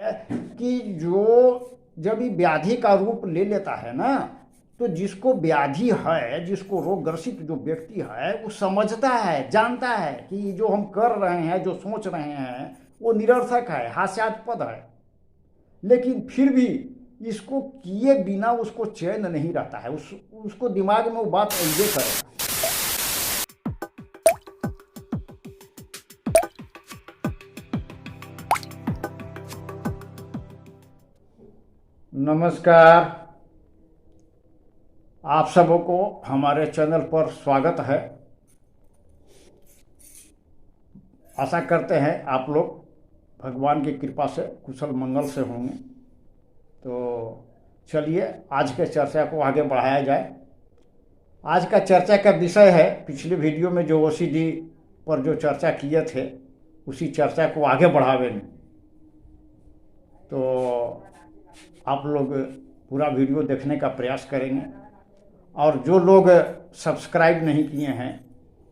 है कि जो जब ये व्याधि का रूप ले लेता है ना, तो जिसको व्याधि है, जिसको रोग ग्रसित जो व्यक्ति है, वो समझता है, जानता है कि जो हम कर रहे हैं, जो सोच रहे हैं, वो निरर्थक है, हास्यास्पद है, लेकिन फिर भी इसको किए बिना उसको चैन नहीं रहता है। उसको दिमाग में वो बात अइबे करेगा। नमस्कार, आप सबों को हमारे चैनल पर स्वागत है। आशा करते हैं आप लोग भगवान की कृपा से कुशल मंगल से होंगे। तो चलिए आज के चर्चा को आगे बढ़ाया जाए। आज का चर्चा का विषय है, पिछले वीडियो में जो ओसीडी पर जो चर्चा किए थे उसी चर्चा को आगे बढ़ावे में। तो आप लोग पूरा वीडियो देखने का प्रयास करेंगे, और जो लोग सब्सक्राइब नहीं किए हैं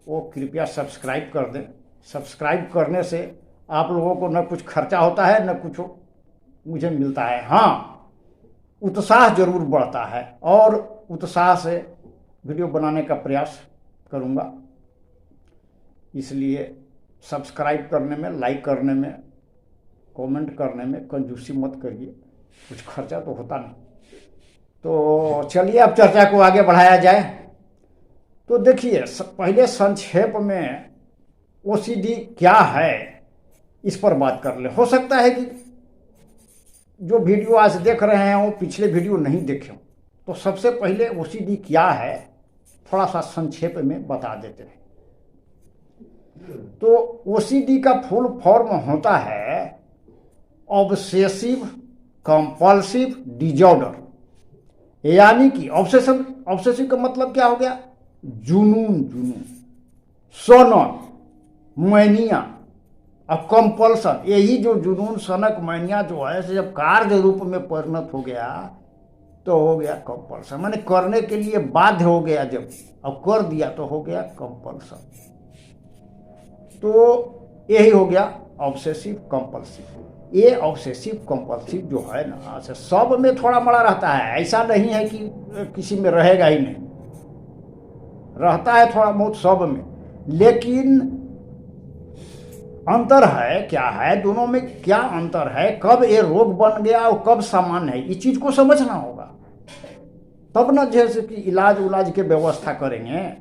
वो कृपया सब्सक्राइब कर दें। सब्सक्राइब करने से आप लोगों को न कुछ खर्चा होता है, न कुछ मुझे मिलता है। हाँ, उत्साह जरूर बढ़ता है, और उत्साह से वीडियो बनाने का प्रयास करूँगा। इसलिए सब्सक्राइब करने में, लाइक करने में, कमेंट करने में कंजूसी मत करिए, कुछ खर्चा तो होता नहीं। तो चलिए अब चर्चा को आगे बढ़ाया जाए। तो देखिए, पहले संक्षेप में ओसीडी क्या है इस पर बात कर ले। हो सकता है कि जो वीडियो आज देख रहे हैं वो पिछले वीडियो नहीं देखे हों, तो सबसे पहले ओसीडी क्या है थोड़ा सा संक्षेप में बता देते हैं। तो ओसीडी का फुल फॉर्म होता है ऑब्सेसिव कंपल्सिव डिजॉर्डर, यानी कि ऑब्सेसिव का मतलब क्या हो गया? जुनून, सनक, मैनिया और कंपल्सन। यही जो जुनून, सनक, मैनिया जो है जब कार्य रूप में परिणत हो गया तो हो गया कंपल्सन, माने करने के लिए बाध्य हो गया जब, अब कर दिया तो हो गया कंपल्सन। तो यही हो गया ऑब्सेसिव कंपल्सिव। ये ऑब्सेसिव कंपल्सिव जो है ना, सब में थोड़ा बड़ा रहता है। ऐसा नहीं है कि किसी में रहेगा ही नहीं, रहता है थोड़ा बहुत सब में। लेकिन अंतर है, क्या है दोनों में, क्या अंतर है, कब ये रोग बन गया और कब सामान्य है, इस चीज को समझना होगा। तब ना जैसे कि इलाज के व्यवस्था करेंगे,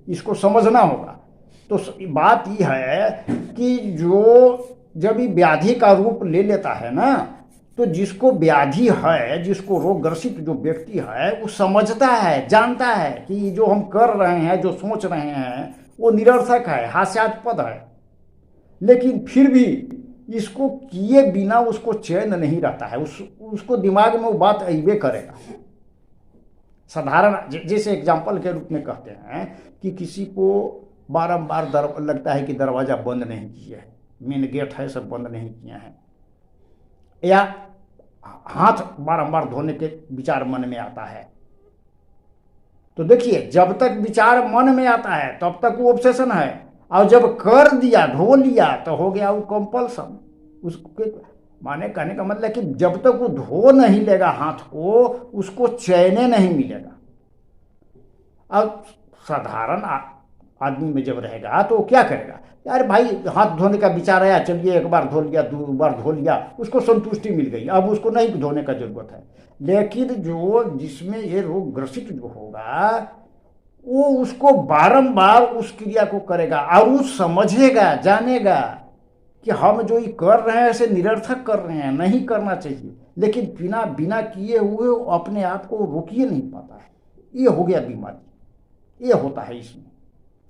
इसको समझना होगा। तो बात यह है कि जो जब ये व्याधि का रूप ले लेता है ना, तो जिसको व्याधि है, जिसको रोग ग्रसित जो व्यक्ति है, वो समझता है, जानता है कि जो हम कर रहे हैं, जो सोच रहे हैं, वो निरर्थक है, हास्यास्पद है, लेकिन फिर भी इसको किए बिना उसको चैन नहीं रहता है। उसको दिमाग में वो बात अइबे करेगा। साधारण जैसे एग्जाम्पल के रूप में कहते हैं कि किसी को बारंबार लगता है कि दरवाजा बंद नहीं किया है, मेन गेट है सब बंद नहीं किया है, या हाथ बारंबार धोने के विचार मन में आता है। तो देखिए, जब तक विचार मन में आता है तब तक वो ऑब्सेशन है, और जब कर दिया, धो लिया, तो हो गया वो कंपल्सन। उसके माने कहने का मतलब कि जब तक वो धो नहीं लेगा हाथ को, उसको चैन नहीं मिलेगा। अब साधारण आदमी में जब रहेगा तो क्या करेगा? यार भाई, हाथ धोने का विचार आया, चलिए एक बार धो लिया, दो बार धो लिया, उसको संतुष्टि मिल गई, अब उसको नहीं धोने का जरूरत है। लेकिन जो जिसमें ये रोग ग्रसित जो होगा, वो उसको बारंबार उस क्रिया को करेगा, और वो समझेगा, जानेगा कि हम जो ये कर रहे हैं ऐसे निरर्थक कर रहे हैं, नहीं करना चाहिए, लेकिन बिना किए हुए अपने आप को रोकिए नहीं पाता है। ये हो गया बीमारी, ये होता है इसमें।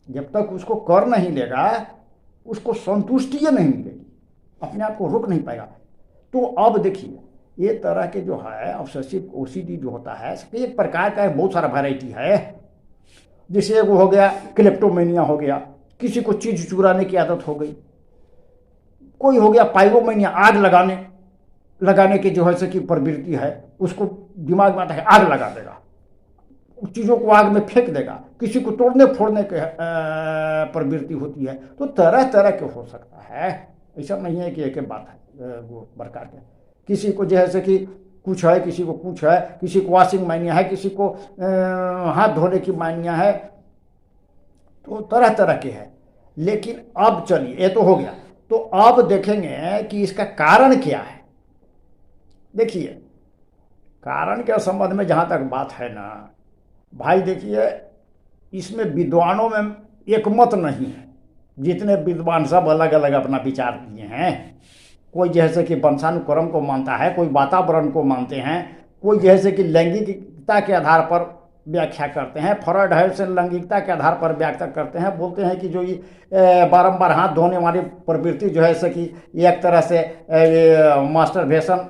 जब तक उसको कर नहीं लेगा, उसको संतुष्टि नहीं मिलेगी, अपने आप को रोक नहीं पाएगा। तो अब देखिए, ये तरह के जो है ऑब्सेसिव ओसीडी जो होता है, एक प्रकार का बहुत सारा वैरायटी है। जैसे वो हो गया क्लेप्टोमेनिया, हो गया किसी को चीज चुराने की आदत हो गई, कोई हो गया पाइरोमेनिया, आग लगाने की जो है कि प्रवृत्ति है, उसको दिमाग में आता है आग लगा देगा, चीज़ों को आग में फेंक देगा, किसी को तोड़ने फोड़ने के प्रवृत्ति होती है। तो तरह तरह के हो सकता है, ऐसा नहीं है कि एक बात है वो प्रकार के। किसी को जैसे कि कुछ है, किसी को कुछ है, किसी को वॉशिंग मानिया है, किसी को हाथ धोने की मानिया है, तो तरह तरह के है। लेकिन अब चलिए, ये तो हो गया, तो अब देखेंगे कि इसका कारण क्या है। देखिए, कारण के संबंध में जहाँ तक बात है ना भाई, देखिए इसमें विद्वानों में एक मत नहीं है। जितने विद्वान सब अलग अलग अपना विचार दिए हैं। कोई जैसे कि वंशानुक्रम को मानता है, कोई वातावरण को मानते हैं, कोई जैसे कि लैंगिकता के आधार पर व्याख्या करते हैं। फ्रॉइड है से लैंगिकता के आधार पर व्याख्या करते हैं, बोलते हैं कि जो ये बारंबार हाथ धोने वाली प्रवृत्ति जो है से कि एक तरह से मास्टरबेशन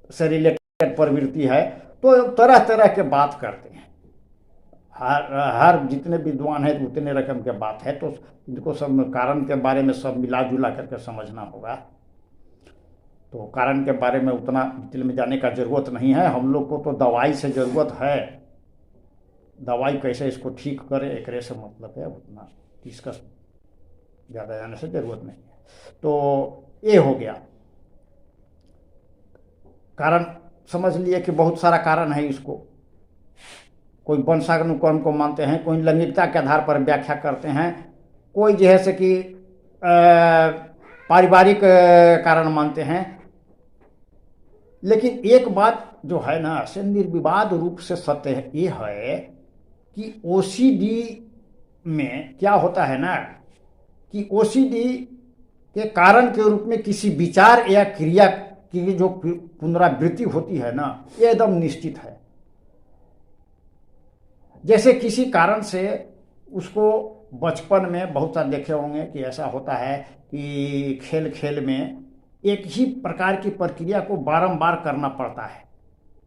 से रिलेटेड प्रवृत्ति है। तो तरह तरह के बात करते हैं। हर जितने विद्वान हैं उतने रकम के बात है, तो इनको सब कारण के बारे में सब मिला जुला करके समझना होगा। तो कारण के बारे में उतना डिटेल में जाने का ज़रूरत नहीं है। हम लोग को तो दवाई से ज़रूरत है, दवाई कैसे इसको ठीक करे एकरे से मतलब है, उतना इसका ज़्यादा जाने से ज़रूरत नहीं है। तो ये हो गया कारण। समझ लिए कि बहुत सारा कारण है इसको। कोई वंशानुक्रम को मानते हैं, कोई लैंगिकता के आधार पर व्याख्या करते हैं, कोई जैसे कि पारिवारिक कारण मानते हैं। लेकिन एक बात जो है ना से निर्विवाद रूप से सत्य है, ये है कि ओसीडी में क्या होता है ना कि ओसीडी के कारण के रूप में किसी विचार या क्रिया की जो पुनरावृत्ति होती है ना, ये एकदम निश्चित है। जैसे किसी कारण से उसको बचपन में बहुत सारे देखे होंगे कि ऐसा होता है कि खेल खेल में एक ही प्रकार की प्रक्रिया को बारंबार करना पड़ता है।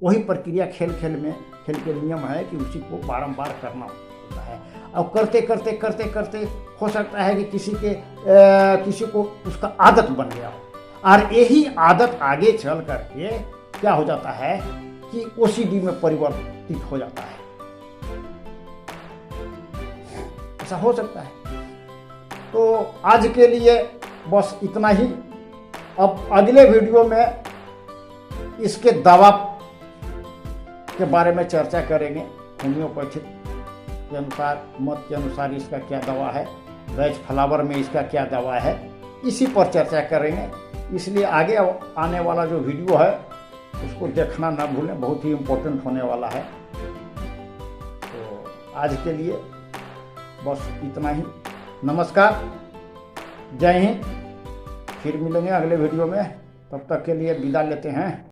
वही प्रक्रिया खेल खेल में, खेल के नियम है कि उसी को बारंबार करना होता है। और करते करते करते करते हो सकता है कि किसी को उसका आदत बन गया हो, और यही आदत आगे चल करके क्या हो जाता है कि ओसीडी में परिवर्तित हो जाता है। ऐसा हो सकता है। तो आज के लिए बस इतना ही। अब अगले वीडियो में इसके दवा के बारे में चर्चा करेंगे। होम्योपैथिक के अनुसार, मत के अनुसार इसका क्या दवा है, वेज फ्लावर में इसका क्या दवा है, इसी पर चर्चा करेंगे। इसलिए आगे आने वाला जो वीडियो है उसको देखना ना भूलें, बहुत ही इम्पोर्टेंट होने वाला है। तो आज के लिए बस इतना ही। नमस्कार, जय हिंद। फिर मिलेंगे अगले वीडियो में, तब तक के लिए विदा लेते हैं।